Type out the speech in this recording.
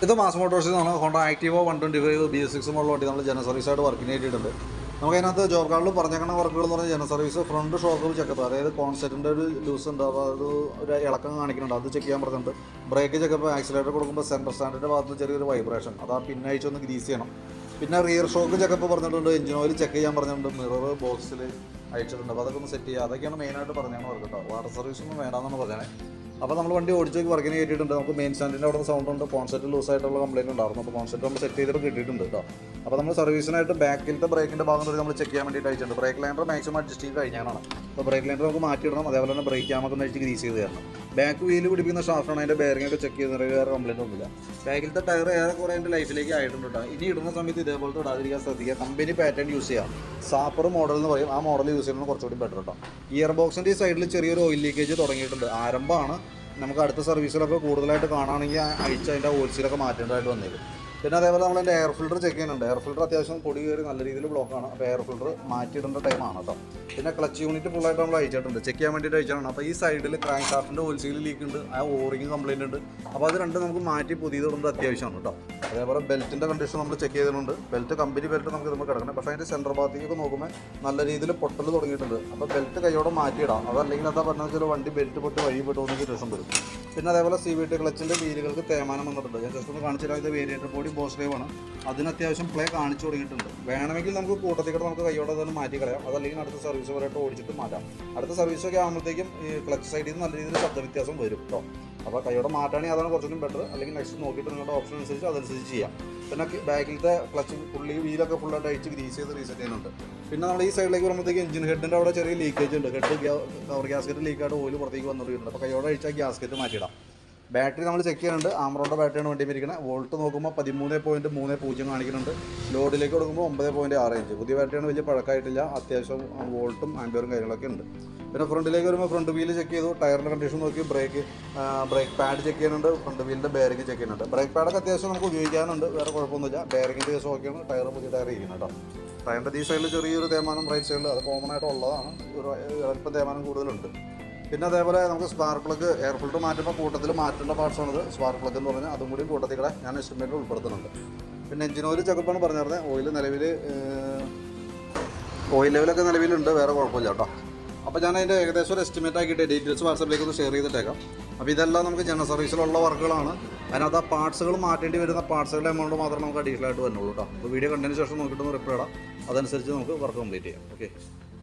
ഇത് മാസ് മോട്ടോഴ്സിൽ നിന്നാണ് Honda ആക്റ്റീവോ 125 BS6 model വണ്ടി നമ്മൾ ജന സർവീസായിട്ട് വർക്കിന് ചെയ്തിട്ടുണ്ട്. നമുക്കതിനകത്ത് ജോബ് കാർഡിൽ പറഞ്ഞേക്കുന്ന വർക്കുകൾ എന്ന് പറഞ്ഞാൽ ജന സർവീസ് ഫ്രണ്ട് ഷോക്ക് ചെക്കപ്പ്, അതായത് കോൺസെറ്റിൻ്റെ ഒരു ലൂസ് ഉണ്ട്, അപ്പോൾ അത് ഒരു ഇളക്കം കാണിക്കുന്നുണ്ട്, അത് ചെക്ക് ചെയ്യാൻ പറഞ്ഞിട്ടുണ്ട്. ബ്രേക്ക് ചെക്കപ്പ്, ആക്സിലേറ്റർ കൊടുക്കുമ്പോൾ സെൻറ്റർ സ്റ്റാൻഡിൻ്റെ ഭാഗത്ത് ചെറിയൊരു വൈബ്രേഷൻ, അത് ആ പിന്നയച്ചൊന്ന് ഗ്രീസ് ചെയ്യണം. പിന്നെ റിയർ ഷോക്ക് ചെക്കപ്പ് പറഞ്ഞിട്ടുണ്ട്, എഞ്ചിൻ ഓയിൽ ചെക്ക് ചെയ്യാൻ പറഞ്ഞിട്ടുണ്ട്, മിറർ ബോക്സിൽ അയച്ചിട്ടുണ്ട്, അപ്പോൾ അതൊക്കെ ഒന്ന് സെറ്റ് ചെയ്യുക. അതൊക്കെയാണ് മെയിനായിട്ട് പറഞ്ഞാണ് വർക്ക് കേട്ടോ. വാട്ടർ സർവീസൊന്നും വേണമെന്നാണ് പറഞ്ഞത്. അപ്പോൾ നമ്മൾ വണ്ടി ഓടിച്ചേക്ക് വർക്കിന് കയറ്റിയിട്ടുണ്ട്. നമുക്ക് മെയിൻ സ്റ്റാൻഡിൻ്റെ അവിടെ സൗണ്ട് ഉണ്ട്, കോൺസെറ്റ് ലൂസായിട്ടുള്ള കംപ്ലയിൻറ്റ് ഉണ്ടായിരുന്നു. അപ്പോൾ കോൺസെറ്റ് നമ്മൾ സെറ്റ് ചെയ്തിട്ട് കിട്ടിയിട്ടുണ്ട് കേട്ടോ. അപ്പോൾ നമ്മൾ സർവീസിനായിട്ട് ബാക്കിലത്തെ ബ്രേക്കിൻ്റെ ഭാഗം തൊട്ട് നമ്മൾ ചെക്ക് ചെയ്യാൻ വേണ്ടിയിട്ട് അയച്ചിട്ടുണ്ട്. ബ്രേക്ക് ലൈനർ മാക്സിമം അഡ്ജസ്റ്റ് ചെയ്ത് കഴിഞ്ഞാണ്. അപ്പോൾ ബ്രേക്ക് ലൈനർ നമുക്ക് മാറ്റിയിടണം, അതേപോലെ തന്നെ ബ്രേക്ക് ക്യാമൊക്കെ ഒന്ന് അടിച്ച് ഗ്രീസ് ചെയ്ത് തരണം. ബാക്ക് വീല് പിടിപ്പിക്കുന്ന ഷാഫ്റ്റാണ്, അതിൻ്റെ ബെയറിംഗ് ഒക്കെ ചെക്ക് ചെയ്ത് വേറെ കംപ്ലയിൻ്റ് ഒന്നുമില്ല. ബാക്കിലത്തെ ടയർ ഏറെക്കുറെ അതിൻ്റെ ലൈഫിലേക്ക് ആയിട്ടുണ്ട് കേട്ടോ. ഇനി ഇടുന്ന സമയത്ത് ഇതേപോലത്തെ ഇടാതിരിക്കാൻ ശ്രദ്ധിക്കുക. കമ്പനി പാറ്റേൺ യൂസ് ചെയ്യാം. സാപ്പർ മോഡൽ എന്ന് പറയും, ആ മോഡൽ യൂസ് ചെയ്യുന്നത് കുറച്ചുകൂടി ബെറ്റർ കേട്ടോ. ഇയർ ബോക്സിൻ്റെ ഈ സൈഡിൽ ചെറിയൊരു ഓയിൽ ലീക്കേജ് തുടങ്ങിയിട്ടുണ്ട്. ആരംഭമാണ്. നമുക്ക് അടുത്ത സർവീസിലൊക്കെ കൂടുതലായിട്ട് കാണുകയാണെങ്കിൽ അഴിച്ച് അതിൻ്റെ ഓയിൽസിലൊക്കെ മാറ്റേണ്ടതായിട്ട് വന്നേക്കും. പിന്നെ അതേപോലെ നമ്മൾ അതിൻ്റെ എയർ ഫിൽറ്റർ ചെക്ക് ചെയ്യുന്നുണ്ട്. എയർ ഫിൽറ്റർ അത്യാവശ്യം പൊടി കയറി നല്ല രീതിയിൽ ബ്ലോക്കാണ്. അപ്പോൾ എയർ ഫിൽറ്റർ മാറ്റിയിടേണ്ട ടൈമാണ് കേട്ടോ. പിന്നെ ക്ലച്ച് യൂണിറ്റ് ഫുള്ളായിട്ട് നമ്മൾ അയച്ചിട്ടുണ്ട്, ചെക്ക് ചെയ്യാൻ വേണ്ടിയിട്ട് അയച്ചാണ്. അപ്പോൾ ഈ സൈഡിൽ ക്രാങ്ക് ഷാഫ്റ്റിൻ്റെ ഓയിൽ സീൽ ലീക്ക് ഉണ്ട്, ആ ഓറിങ് കംപ്ലയിൻ്റ് ഉണ്ട്. അപ്പോൾ അത് രണ്ടും നമുക്ക് മാറ്റി പുതിയതിടുന്നത് അത്യാവശ്യമാണ് കേട്ടോ. അതേപോലെ ബെൽറ്റിൻ്റെ കണ്ടീഷൻ നമ്മൾ ചെക്ക് ചെയ്തിട്ടുണ്ട്. ബെൽറ്റ് കമ്പനി ബെൽറ്റ് നമുക്ക് നമ്മൾ കിടക്കണം, പക്ഷേ അതിൻ്റെ സെൻറ്റർ ഭാഗത്തേക്ക് നോക്കുമ്പോൾ നല്ല രീതിയിൽ പൊട്ടൽ തുടങ്ങിയിട്ടുണ്ട്. അപ്പോൾ ബെൽറ്റ് കൈയോടെ മാറ്റിയിടാം, അതല്ലെങ്കിൽ എന്താ പറഞ്ഞാൽ വെച്ചാൽ വണ്ടി ബെൽറ്റ് പൊട്ട് വഴി പെട്ടുകൊണ്ട് രസം വരും. പിന്നെ അതേപോലെ CVT ക്ലച്ചിൻ്റെ വീലുകൾക്ക് തേമാനം വന്നിട്ടുണ്ട്. ഞാൻ ജസ്റ്റ് ഒന്ന് കാണിച്ചു തരാം. ഇത് വേരിയേറ്റർ ബോഡി ബോസ് ഡ്രൈവാണ്, അതിന് അത്യാവശ്യം പ്ലേ കാണിച്ചു തുടങ്ങിയിട്ടുണ്ട്. വേണമെങ്കിൽ നമുക്ക് കൂട്ടത്തിക്കടെ നമുക്ക് കൈയോടെ തന്നെ മാറ്റി കളയാം, അതല്ലെങ്കിൽ അടുത്ത സർവീസ് വരെയായിട്ട് ഓടിച്ചിട്ട് മാറ്റാം. അടുത്ത സർവീസൊക്കെ ആകുമ്പോഴത്തേക്കും ഈ ക്ലച്ച് സൈഡിൽ നിന്ന് നല്ല രീതിയിൽ ശബ്ദ വ്യത്യാസം വരും കേട്ടോ. അപ്പോൾ കൈയോടെ മാറ്റുകയാണെങ്കിൽ അതാണ് കുറച്ചുകൂടി ബെറ്റർ, അല്ലെങ്കിൽ നെക്സ്റ്റ് നോക്കിയിട്ട് നിങ്ങളുടെ ഓപ്ഷൻ അനുസരിച്ച് അതനുസരിച്ച് ചെയ്യാം. പിന്നെ ബാക്കിലത്തെ ക്ലച്ച് പുള്ളി വീലൊക്കെ ഫുള്ളായിട്ട് അഴിച്ച് ഗ്രീസ് ചെയ്ത് റീസെറ്റ് ചെയ്യുന്നുണ്ട്. പിന്നെ നമ്മൾ ഈ സൈഡിലേക്ക് വരുമ്പോഴത്തേക്ക് എഞ്ചിൻ ഹെഡിൻ്റെ അവിടെ ചെറിയ ലീക്കേജ് ഉണ്ട്. കവർ ഗ്യാസ്കറ്റ് ലീക്കായിട്ട് ഓയിൽ പുറത്തേക്ക് വന്നിട്ടുണ്ട്. അപ്പോൾ കൈയോടെ അഴിച്ചാൽ ഗ്യാസ്കറ്റ് മാറ്റിയിടാം. ബാറ്ററി നമ്മൾ ചെക്ക് ചെയ്യുന്നുണ്ട്. ആമറോണിൻ്റെ ബാറ്ററിയാണ് വണ്ടി ഇരിക്കുന്നത്. വോൾട്ട് നോക്കുമ്പോൾ 13.30 കാണിക്കുന്നുണ്ട്. ലോഡിലേക്ക് കൊടുക്കുമ്പോൾ 9.6 പുതിയ ബാറ്ററിയാണ്, വലിയ പഴക്കമായിട്ടില്ല. അത്യാവശ്യം വോൾട്ടും ആംബിയറും കാര്യങ്ങളൊക്കെ ഉണ്ട്. പിന്നെ ഫ്രണ്ടിലേക്ക് വരുമ്പോൾ ഫ്രണ്ട് വീല് ചെക്ക് ചെയ്തു, ടയറിൻ്റെ കണ്ടീഷൻ നോക്കി, ബ്രേക്ക് പാഡ് ചെക്ക് ചെയ്യുന്നുണ്ട്, ഫ്രണ്ട് വീലിൻ്റെ ബെയറിംഗ് ചെക്ക് ചെയ്യുന്നുണ്ട്. ബ്രേക്ക് പാഡൊക്കെ അത്യാവശ്യം നമുക്ക് ഉപയോഗിക്കാനുണ്ട്, വേറെ കുഴപ്പമൊന്നുമില്ല. ബെയറിംഗിൻ്റെ കേസ് ഓക്കെയാണ്. ടയർ പുതിയ ടയർ ഇരിക്കുന്നത് കേട്ടോ. ടയറിൻ്റെ ഈ സൈഡിൽ ചെറിയൊരു തേമാനം റൈറ്റ് സൈഡിൽ, അത് കോമൺ ആയിട്ട് ഉള്ളതാണ്, ഒരു അല്പം തേമാനം കൂടുതലുണ്ട്. പിന്നെ അതേപോലെ നമുക്ക് സ്പാർക്ക് പ്ലഗ് എയർ ഫിൽറ്റർ മാറ്റുമ്പോൾ കൂട്ടത്തിൽ മാറ്റേണ്ട പാർട്സാണിത്. സ്പാർക്ക് പ്ലഗ് എന്ന് പറഞ്ഞാൽ അതും കൂടി കൂട്ടത്തിൽ കൂടെ ഞാൻ എസ്റ്റിമേറ്റിൽ ഉൾപ്പെടുത്തുന്നുണ്ട്. പിന്നെ എഞ്ചിൻ ഓയിൽ ചെക്കപ്പാണ് പറഞ്ഞിരുന്നത്. ഓയിൽ ലെവലൊക്കെ നിലവിലുണ്ട്, വേറെ കുഴപ്പമില്ല കേട്ടോ. അപ്പോൾ ഞാൻ അതിൻ്റെ ഏകദേശം ഒരു എസ്റ്റിമേറ്റ് ആക്കിയിട്ട് ഡീറ്റെയിൽസ് വാട്സാപ്പിലേക്ക് ഒന്ന് ഷെയർ ചെയ്തിട്ടേക്കാം. അപ്പോൾ ഇതെല്ലാം നമുക്ക് ജനറൽ സർവീസിലുള്ള വർക്കുകളാണ്. അതിനകത്ത് ആ പാർട്സുകൾ മാറ്റേണ്ടി വരുന്ന പാർട്സുകളുടെ എമൗണ്ട് മാത്രമേ നമുക്ക് അഡീഷണൽ ആയിട്ട് വരുന്നുള്ളൂ കേട്ടോ. അപ്പോൾ വീഡിയോ കണ്ടതിന് ശേഷം നോക്കിയിട്ടൊന്ന് റിപ്ലൈ ഇടാം, അതനുസരിച്ച് നമുക്ക് വർക്ക് കംപ്ലീറ്റ് ചെയ്യാം. ഓക്കെ.